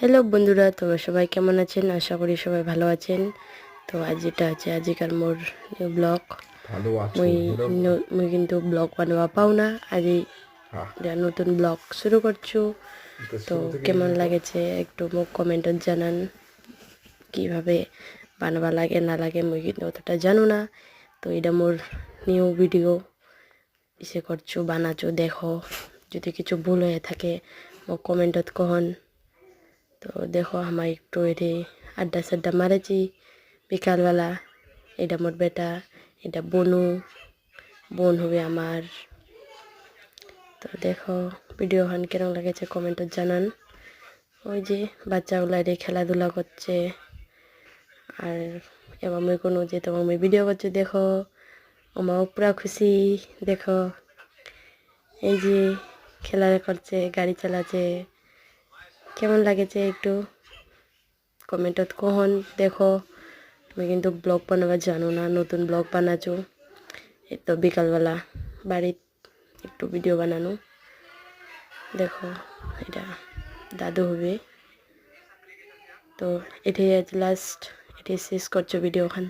Hello বন্ধুরা, তোমরা সবাই কেমন আছেন? আশা করি সবাই ভালো আছেন। তো আজ এটা আছে আজিকার মোর নিউ ব্লগ। ভালো আছো মুই হেরো মুই কিন্তু ব্লগ বানাবা পাও না, আজি হ্যাঁ নতুন ব্লগ শুরু করছো। তো তো শুরু থেকে কেমন দেখো লাগেছে একটু মোক কমেন্টত জানান। কিভাবে বানাবা লাগে না লাগে মুই কিন্তু অতটা জানো না। তো এটা মোর নিউ ভিডিও ইসে করছো, বানাচ্ছো, দেখো। যদি কিছু ভুল হয়ে থাকে মোক কমেন্টত কহন। তো দেখো আমার একটু এটি আড্ডা সাড্ডা মারেছি বিকালবেলা। এটা মোর বেটা, এটা বনু, বোন হবে আমার। তো দেখো ভিডিওখান কেরম লাগেছে কমেন্টত জানান। ওই যে বাচ্চাগুলা এটি খেলাধুলা করছে, আর এবার মুই কোনো যে তোমার মুই ভিডিও করছি দেখো, আমাও পুরা খুশি। দেখো এই যে খেলা করছে, গাড়ি চালাচ্ছে, কেমন লাগেছে একটু কমেন্টত কহন। দেখো আমি কিন্তু ব্লগ বানাবা জানো না, নতুন ব্লগ বানাচ্ছো। এই তো বিকালবেলা বাড়ির একটু ভিডিও বানানো। দেখো এটা দাদু হবে। তো এটাই আজ লাস্ট, এটাই শেষ করছো ভিডিওখান।